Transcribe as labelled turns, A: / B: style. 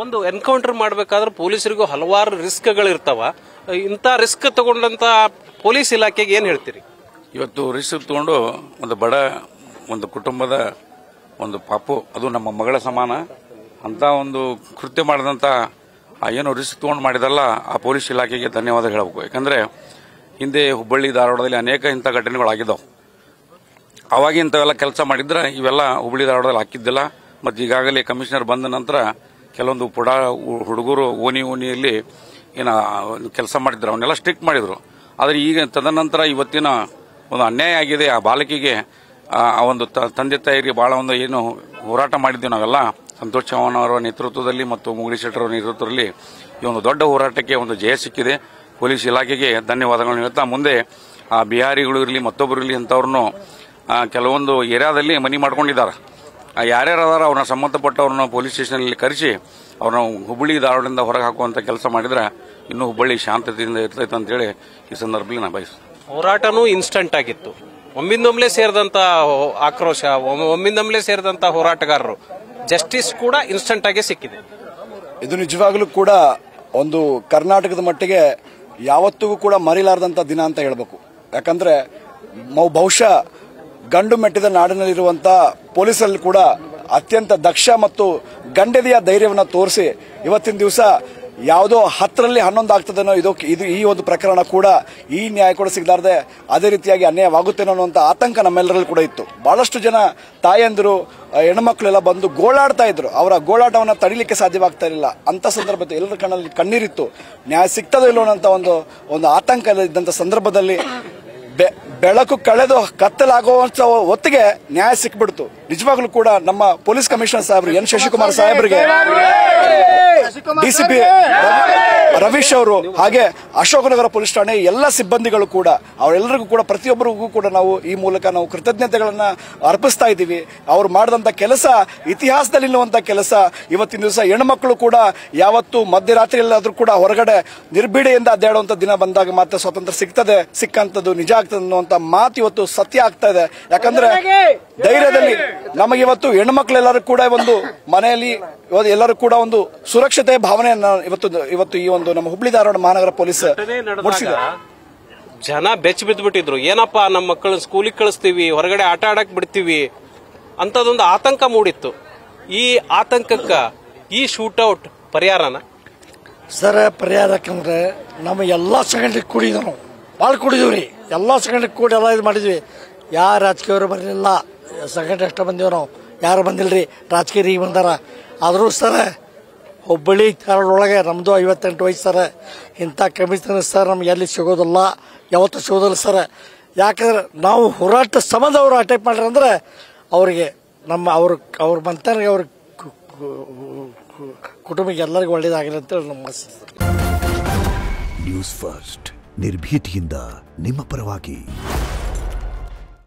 A: ಒಂದು ಎನ್ಕೌಂಟರ್ ಮಾಡಬೇಕಾದ್ರೆ ಪೊಲೀಸರಿಗೂ ಹಲವಾರು ರಿಸ್ಕ್ಗಳಿರ್ತಾವ. ಇಂಥ ರಿಸ್ಕ್ ತಗೊಂಡಂತ ಪೊಲೀಸ್ ಇಲಾಖೆಗೆ ಏನ್ ಹೇಳ್ತೀರಿ?
B: ಇವತ್ತು ರಿಸ್ಕ್ ತಗೊಂಡು ಒಂದು ಬಡ ಒಂದು ಕುಟುಂಬದ ಒಂದು ಪಾಪು, ಅದು ನಮ್ಮ ಮಗಳ ಸಮಾನ ಅಂತ ಒಂದು ಕೃತ್ಯ ಮಾಡಿದಂತ ಏನು ರಿಸ್ಕ್ ತಗೊಂಡು ಮಾಡಿದಲ್ಲ ಆ ಪೊಲೀಸ್ ಇಲಾಖೆಗೆ ಧನ್ಯವಾದ ಹೇಳಬೇಕು. ಯಾಕಂದ್ರೆ ಹಿಂದೆ ಹುಬ್ಬಳ್ಳಿ ಧಾರವಾಡದಲ್ಲಿ ಅನೇಕ ಇಂಥ ಘಟನೆಗಳಾಗಿದ್ದಾವೆ. ಅವಾಗ ಇಂಥವೆಲ್ಲ ಕೆಲಸ ಮಾಡಿದ್ರೆ ಇವೆಲ್ಲ ಹುಬ್ಬಳ್ಳಿ ಧಾರವಾಡದಲ್ಲಿ ಹಾಕಿದ್ದಿಲ್ಲ. ಮತ್ತು ಈಗಾಗಲೇ ಕಮಿಷನರ್ ಬಂದ ನಂತರ ಕೆಲವೊಂದು ಹುಡುಗರು ಓಣಿಯಲ್ಲಿ ಏನ ಕೆಲಸ ಮಾಡಿದ್ರು, ಅವನ್ನೆಲ್ಲ ಸ್ಟ್ರಿಕ್ಟ್ ಮಾಡಿದ್ರು. ಆದರೆ ಈಗ ತದನಂತರ ಇವತ್ತಿನ ಒಂದು ಅನ್ಯಾಯ ಆಗಿದೆ ಆ ಬಾಲಕಿಗೆ. ಆ ಒಂದು ತಂದೆ ತಾಯಿಗೆ ಬಹಳ ಒಂದು ಏನು ಹೋರಾಟ ಮಾಡಿದ್ವಿ ನಾವೆಲ್ಲ, ಸಂತೋಷ್ ಚವ್ಹಾಣ್ ಅವರ ನೇತೃತ್ವದಲ್ಲಿ ಮತ್ತು ಮುಗಳಿ ಶೆಟ್ಟರ್ ಅವರ ನೇತೃತ್ವದಲ್ಲಿ ಈ ಒಂದು ದೊಡ್ಡ ಹೋರಾಟಕ್ಕೆ ಒಂದು ಜಯ ಸಿಕ್ಕಿದೆ. ಪೊಲೀಸ್ ಇಲಾಖೆಗೆ ಧನ್ಯವಾದಗಳನ್ನು ಹೇಳ್ತಾ, ಮುಂದೆ ಆ ಬಿಹಾರಿಗಳು ಇರಲಿ ಮತ್ತೊಬ್ಬರು ಇರಲಿ ಅಂತವ್ರನ್ನು ಕೆಲವೊಂದು ಏರಿಯಾದಲ್ಲಿ ಮನಿ ಮಾಡ್ಕೊಂಡಿದ್ದಾರೆ. ಯಾರ್ಯಾರು ಅದಾರ ಅವ್ರನ್ನ ಸಂಬಂಧಪಟ್ಟವ್ರನ್ನ ಪೊಲೀಸ್ ಸ್ಟೇಷನಲ್ಲಿ ಕರೆಸಿ ಅವ್ರನ್ನ ಹುಬ್ಬಳ್ಳಿ ಧಾರವಾಡದಿಂದ ಹೊರಗೆ ಹಾಕುವಂತ ಕೆಲಸ ಮಾಡಿದ್ರೆ ಇನ್ನೂ ಹುಬ್ಬಳ್ಳಿ ಶಾಂತತೆಯಿಂದ ಇರ್ತೈತೆ ಅಂತೇಳಿ ಈ ಸಂದರ್ಭದಲ್ಲಿ ನಾನು ಬಯಸ್ತೇನೆ.
A: ಹೋರಾಟನೂ ಇನ್ಸ್ಟಂಟ್ ಆಗಿತ್ತು. ಒಮ್ಮಿಂದೊಮ್ಲೆ ಸೇರಿದಂತ ಆಕ್ರೋಶ, ಒಮ್ಮಿಂದೊಮ್ಲೆ ಸೇರಿದಂತ ಹೋರಾಟಗಾರರು ಜಸ್ಟಿಸ್ ಕೂಡ ಇನ್ಸ್ಟಂಟ್ ಆಗಿ ಸಿಕ್ಕಿದೆ.
C: ಇದು ನಿಜವಾಗ್ಲೂ ಕೂಡ ಒಂದು ಕರ್ನಾಟಕದ ಮಟ್ಟಿಗೆ ಯಾವತ್ತಿಗೂ ಕೂಡ ಮರಿಲಾರದಂತ ದಿನ ಅಂತ ಹೇಳಬೇಕು. ಯಾಕಂದ್ರೆ ಬಹುಶಃ ಗಂಡು ಮೆಟ್ಟಿದ ನಾಡಿನಲ್ಲಿರುವಂತ ಪೊಲೀಸರಲ್ಲಿ ಕೂಡ ಅತ್ಯಂತ ದಕ್ಷ ಮತ್ತು ಗಂಡೆದೆಯ ಧೈರ್ಯವನ್ನು ತೋರಿಸಿ ಇವತ್ತಿನ ದಿವಸ ಯಾವುದೋ 10ರಲ್ಲಿ 11 ಆಗ್ತದೇನೋ ಇದು ಈ ಒಂದು ಪ್ರಕರಣ ಕೂಡ ಈ ನ್ಯಾಯ ಕೂಡ ಸಿಗಲಾರದೆ ಅದೇ ರೀತಿಯಾಗಿ ಅನ್ಯಾಯವಾಗುತ್ತೇನೋ ಅನ್ನುವಂಥ ಆತಂಕ ನಮ್ಮೆಲ್ಲರಲ್ಲಿ ಕೂಡ ಇತ್ತು. ಬಹಳಷ್ಟು ಜನ ತಾಯಂದಿರು ಹೆಣ್ಮಕ್ಳೆಲ್ಲ ಬಂದು ಗೋಳಾಡ್ತಾ ಇದ್ರು. ಅವರ ಗೋಳಾಟವನ್ನು ತಡಿಲಿಕ್ಕೆ ಸಾಧ್ಯವಾಗ್ತಾ ಇರಲಿಲ್ಲ. ಅಂತ ಸಂದರ್ಭದಲ್ಲಿ ಎಲ್ಲರ ಕಣ್ಣಲ್ಲಿ ಕಣ್ಣೀರಿತ್ತು. ನ್ಯಾಯ ಸಿಗ್ತದೋ ಇಲ್ಲೋ ಅನ್ನೋ ಒಂದು ಆತಂಕ ಇದ್ದಂಥ ಸಂದರ್ಭದಲ್ಲಿ ಬೆಳಕು ಕಳೆದು ಕತ್ತಲಾಗುವಂತ ಹೊತ್ತಿಗೆ ನ್ಯಾಯ ಸಿಕ್ಬಿಡ್ತು. ನಿಜವಾಗ್ಲೂ ಕೂಡ ನಮ್ಮ ಪೊಲೀಸ್ ಕಮಿಷನರ್ ಸಾಹೇಬ್ರು ಎನ್ ಶಶಿಕುಮಾರ್ ಸಾಹೇಬ್ರಿಗೆ, ಡಿಸಿಪಿ ರವೀಶ್ ಅವರು, ಹಾಗೆ ಅಶೋಕನಗರ ಪೊಲೀಸ್ ಠಾಣೆ ಎಲ್ಲ ಸಿಬ್ಬಂದಿಗಳು ಕೂಡ ಅವರೆಲ್ಲರಿಗೂ ಕೂಡ ಪ್ರತಿಯೊಬ್ಬರಿಗೂ ಕೂಡ ನಾವು ಈ ಮೂಲಕ ನಾವು ಕೃತಜ್ಞತೆಗಳನ್ನ ಅರ್ಪಿಸ್ತಾ ಇದ್ದೀವಿ. ಅವ್ರು ಮಾಡಿದಂತ ಕೆಲಸ ಇತಿಹಾಸದಲ್ಲಿ ನಿಲ್ಲುವಂತ ಕೆಲಸ. ಇವತ್ತಿನ ದಿವಸ ಹೆಣ್ಮಕ್ಳು ಕೂಡ ಯಾವತ್ತು ಮಧ್ಯರಾತ್ರಿ ಎಲ್ಲಾದ್ರೂ ಕೂಡ ಹೊರಗಡೆ ನಿರ್ಭೀಡೆಯಿಂದ ಅಡ್ಡಾಡುವಂತ ದಿನ ಬಂದಾಗ ಮಾತ್ರ ಸ್ವಾತಂತ್ರ್ಯ ಸಿಗ್ತದೆ, ಸಿಕ್ಕಂತದ್ದು ನಿಜ ಆಗ್ತದೆ ಅನ್ನುವಂತ ಮಾತು ಇವತ್ತು ಸತ್ಯ ಆಗ್ತಾ ಇದೆ. ಯಾಕಂದ್ರೆ ಧೈರ್ಯದಲ್ಲಿ ನಮಗೆ ಇವತ್ತು ಹೆಣ್ಮಕ್ಳೆಲ್ಲರೂ ಕೂಡ ಒಂದು ಮನೆಯಲ್ಲಿ ಎಲ್ಲರೂ ಕೂಡ ಒಂದು ಸುರಕ್ಷತೆ ಭಾವನೆಯನ್ನ ಇವತ್ತು ಈ ಒಂದು ನಮ್ಮ ಹುಬ್ಬಳ್ಳಿ ಧಾರವಾಡ ಮಹಾನಗರ ಪೊಲೀಸ್ ಮೂಡಿಸಿದ್ದಾರೆ.
A: ಜನ ಬೆಚ್ಚ ಬಿದ್ದುಬಿಟ್ಟಿದ್ರು. ಏನಪ್ಪಾ ನಮ್ಮ ಮಕ್ಕಳನ್ನ ಸ್ಕೂಲಿಗೆ ಕಳಿಸ್ತೀವಿ, ಹೊರಗಡೆ ಆಟ ಆಡಕ್ ಬಿಡ್ತೀವಿ ಅಂತದೊಂದು ಆತಂಕ ಮೂಡಿತ್ತು. ಈ ಆತಂಕಕ್ಕ ಈ ಶೂಟೌಟ್ ಪರಿಹಾರನ
D: ಸರ್? ಪರಿಹಾರಕ್ಕಂದ್ರೆ ನಮ್ಮ ಎಲ್ಲಾ ಸಂಘಟನೆ ಕೂಡಿದ್ವಿ, ನಾವು ಭಾಳ ಕೂಡಿದೀವ್ರಿ. ಎಲ್ಲಾ ಸಂಘಟನೆ ಕೂಡಿ ಎಲ್ಲ ಇದು ಮಾಡಿದ್ವಿ. ಯಾರು ರಾಜಕೀಯವರು ಬರಲಿಲ್ಲ, ಸಂಘಟನೆ ಅಷ್ಟ ಬಂದಿವ್ ನಾವು, ಯಾರು ಬಂದಿಲ್ರಿ. ರಾಜಕೀಯ ಈಗ ಬಂದಾರ. ಆದರೂ ಸರ್ ಹುಬ್ಬಳ್ಳಿ ಧಾರವಾಡೊಳಗೆ ನಮ್ದು 58 ವಯಸ್ಸು ಸರ್. ಇಂಥ ಕಮಿಷನರ್ ಸರ್ ನಮ್ಗೆ ಎಲ್ಲಿ ಸಿಗೋದಿಲ್ಲ, ಯಾವತ್ತೂ ಸಿಗೋದಿಲ್ಲ ಸರ್. ಯಾಕಂದ್ರೆ ನಾವು ಹೋರಾಟ ಸಂಬಂಧ ಅವರು ಅಟ್ಯಾಕ್ ಮಾಡ್ರಿ ಅಂದ್ರೆ ಅವ್ರಿಗೆ ಅವ್ರ ಮಂತನಿಗೆ ಅವ್ರ ಕುಟುಂಬಕ್ಕೆ ಎಲ್ಲರಿಗೂ ಒಳ್ಳೇದಾಗಲಿ ಅಂತೇಳಿ ನಮ್ಮ
E: ನ್ಯೂಸ್ ಫಸ್ಟ್ ನಿರ್ಭೀತಿಯಿಂದ ನಿಮ್ಮ ಪರವಾಗಿ.